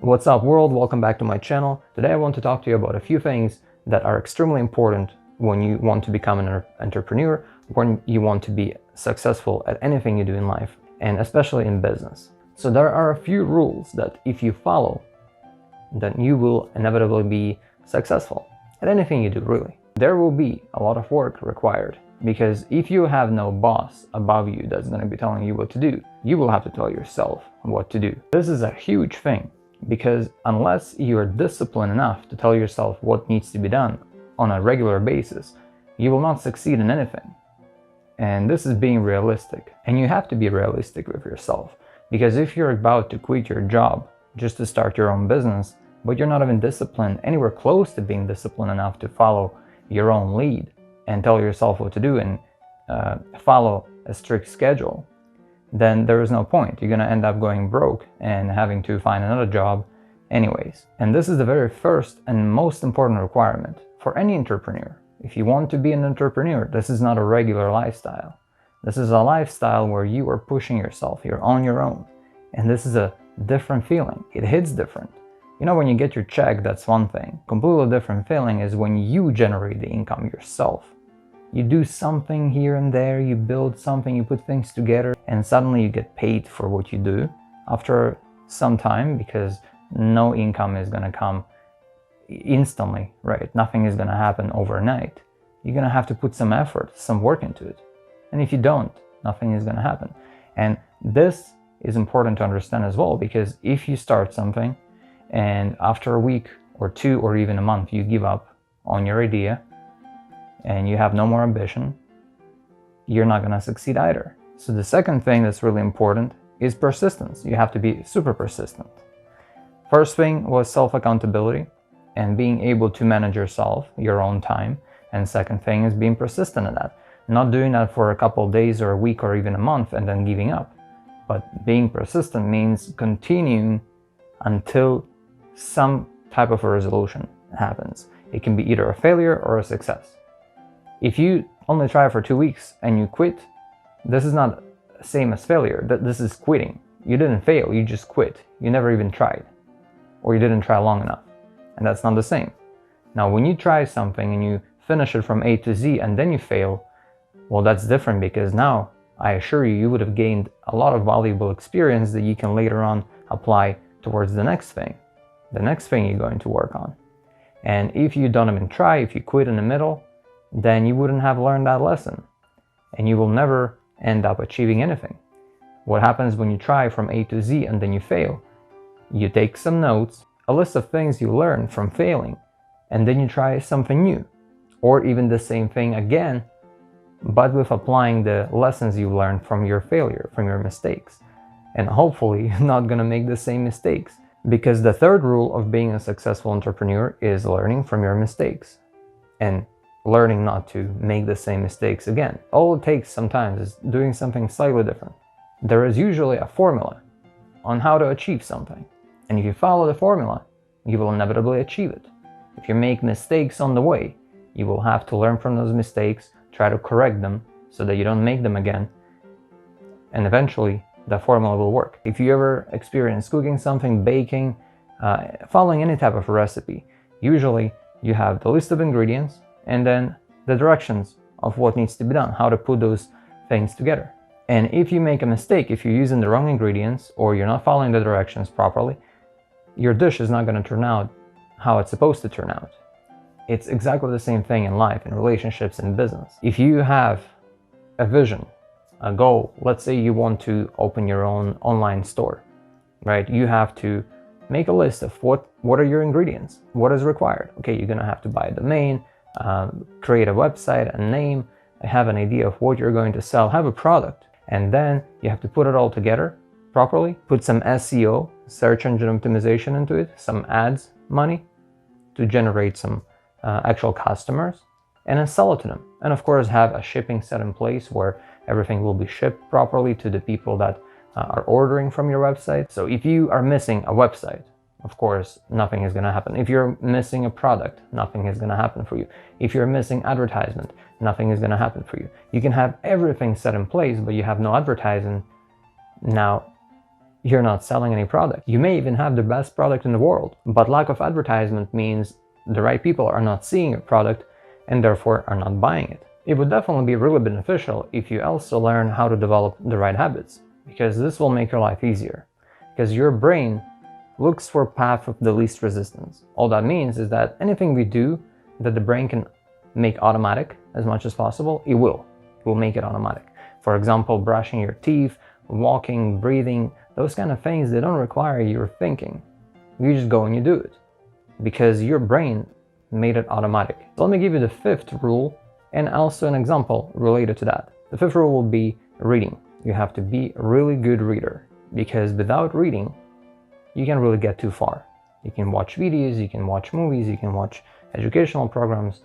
What's up world, welcome back to my channel. Today I want to talk to you about a few things that are extremely important when you want to become an entrepreneur, when you want to be successful at anything you do in life, and especially in business. So there are a few rules that if you follow, then you will inevitably be successful at anything you do, really. There will be a lot of work required, because if you have no boss above you that's going to be telling you what to do, you will have to tell yourself what to do. This is a huge thing, because unless you are disciplined enough to tell yourself what needs to be done on a regular basis, you will not succeed in anything. And this is being realistic. And you have to be realistic with yourself, because if you're about to quit your job just to start your own business, but you're not even disciplined, anywhere close to being disciplined enough to follow your own lead and tell yourself what to do and follow a strict schedule, then there is no point. You're going to end up going broke and having to find another job anyways. And this is the very first and most important requirement for any entrepreneur. If you want to be an entrepreneur, this is not a regular lifestyle. This is a lifestyle where you are pushing yourself, you're on your own. And this is a different feeling. It hits different. You know, when you get your check, that's one thing. Completely different feeling is when you generate the income yourself. You do something here and there, you build something, you put things together, and suddenly you get paid for what you do after some time, because no income is going to come instantly, right? Nothing is going to happen overnight. You're going to have to put some effort, some work into it. And if you don't, nothing is going to happen. And this is important to understand as well, because if you start something and after a week or two or even a month you give up on your idea and you have no more ambition, you're not going to succeed either. So the second thing that's really important is persistence. You have to be super persistent. First thing was self-accountability and being able to manage yourself, your own time. And second thing is being persistent in that. Not doing that for a couple of days or a week or even a month and then giving up. But being persistent means continuing until some type of a resolution happens. It can be either a failure or a success. If you only try for 2 weeks and you quit, this is not the same as failure. This is quitting. You didn't fail, you just quit. You never even tried, or you didn't try long enough. And that's not the same. Now, when you try something and you finish it from A to Z and then you fail, well, that's different, because now I assure you, you would have gained a lot of valuable experience that you can later on apply towards the next thing you're going to work on. And if you don't even try, if you quit in the middle, then you wouldn't have learned that lesson, and you will never end up achieving anything. What happens when you try from A to Z and then you fail? You take some notes, a list of things you learned from failing, and then you try something new, or even the same thing again, but with applying the lessons you learned from your failure, from your mistakes. And hopefully you're not going to make the same mistakes, because the third rule of being a successful entrepreneur is learning from your mistakes and learning not to make the same mistakes again. All it takes sometimes is doing something slightly different. There is usually a formula on how to achieve something, and if you follow the formula, you will inevitably achieve it. If you make mistakes on the way, you will have to learn from those mistakes, try to correct them so that you don't make them again, and eventually the formula will work. If you ever experience cooking something, baking, following any type of recipe, usually you have the list of ingredients and then the directions of what needs to be done, how to put those things together. And if you make a mistake, if you're using the wrong ingredients or you're not following the directions properly, your dish is not going to turn out how it's supposed to turn out. It's exactly the same thing in life, in relationships, in business. If you have a vision, a goal, let's say you want to open your own online store, right? You have to make a list of what are your ingredients, what is required. Okay, you're going to have to buy a domain, create a website, a name, have an idea of what you're going to sell, have a product, and then you have to put it all together properly, put some SEO, search engine optimization, into it, some ads money to generate some actual customers, and then sell it to them. And of course have a shipping set in place where everything will be shipped properly to the people that are ordering from your website. So if you are missing a website, of course, nothing is going to happen. If you're missing a product, nothing is going to happen for you. If you're missing advertisement, nothing is going to happen for you. You can have everything set in place, but you have no advertising. Now, you're not selling any product. You may even have the best product in the world, but lack of advertisement means the right people are not seeing your product and therefore are not buying it. It would definitely be really beneficial if you also learn how to develop the right habits, because this will make your life easier. Because your brain looks for path of the least resistance. All that means is that anything we do that the brain can make automatic as much as possible, it will make it automatic. For example, brushing your teeth, walking, breathing, those kind of things, they don't require your thinking. You just go and you do it because your brain made it automatic. So let me give you the fifth rule and also an example related to that. The fifth rule will be reading. You have to be a really good reader, because without reading, you can really get too far. You can watch videos, you can watch movies, you can watch educational programs,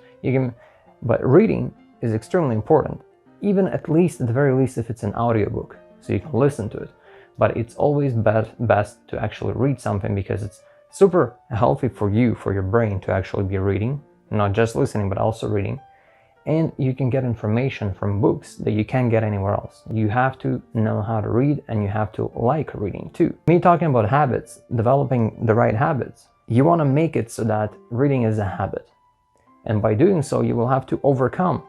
but reading is extremely important. Even at the very least, if it's an audiobook, so you can listen to it. But it's always best to actually read something, because it's super healthy for you, for your brain, to actually be reading, not just listening, but also reading. And you can get information from books that you can't get anywhere else. You have to know how to read, and you have to like reading too. Me talking about habits, developing the right habits, you want to make it so that reading is a habit. And by doing so, you will have to overcome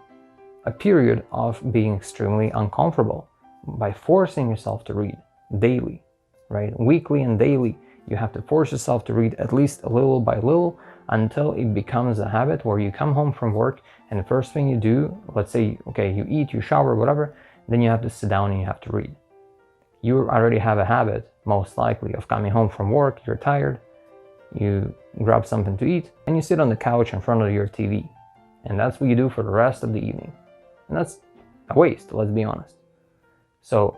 a period of being extremely uncomfortable by forcing yourself to read daily, right? Weekly and daily, you have to force yourself to read at least a little by little until it becomes a habit where you come home from work and the first thing you do, let's say, okay, you eat, you shower, whatever, then you have to sit down and you have to read. You already have a habit, most likely, of coming home from work, you're tired, you grab something to eat, and you sit on the couch in front of your TV. And that's what you do for the rest of the evening. And that's a waste, let's be honest. So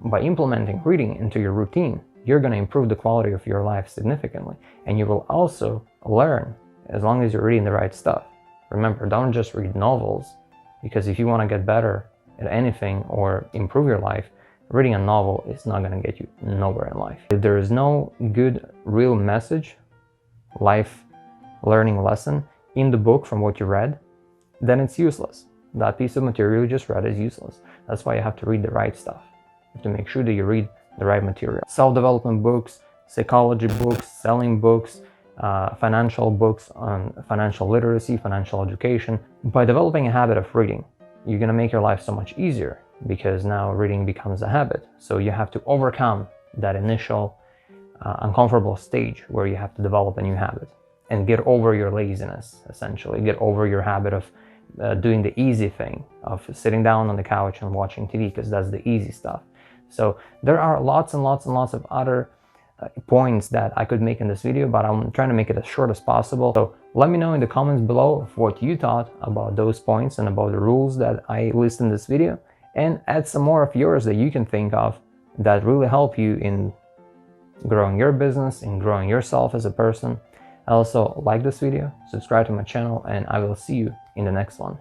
by implementing reading into your routine, you're going to improve the quality of your life significantly. And you will also learn, as long as you're reading the right stuff. Remember, don't just read novels, because if you want to get better at anything or improve your life, reading a novel is not going to get you nowhere in life. If there is no good, real message, life learning lesson in the book from what you read, then it's useless. That piece of material you just read is useless. That's why you have to read the right stuff. You have to make sure that you read the right material. Self-development books, psychology books, selling books, financial books on financial literacy, financial education. By developing a habit of reading, you're going to make your life so much easier, because now reading becomes a habit. So you have to overcome that initial uncomfortable stage where you have to develop a new habit and get over your laziness, essentially. Get over your habit of doing the easy thing, of sitting down on the couch and watching TV, because that's the easy stuff. So there are lots and lots and lots of other points that I could make in this video, but I'm trying to make it as short as possible. So let me know in the comments below what you thought about those points and about the rules that I list in this video, and add some more of yours that you can think of that really help you in growing your business, in growing yourself as a person. Also, like this video, subscribe to my channel, and I will see you in the next one.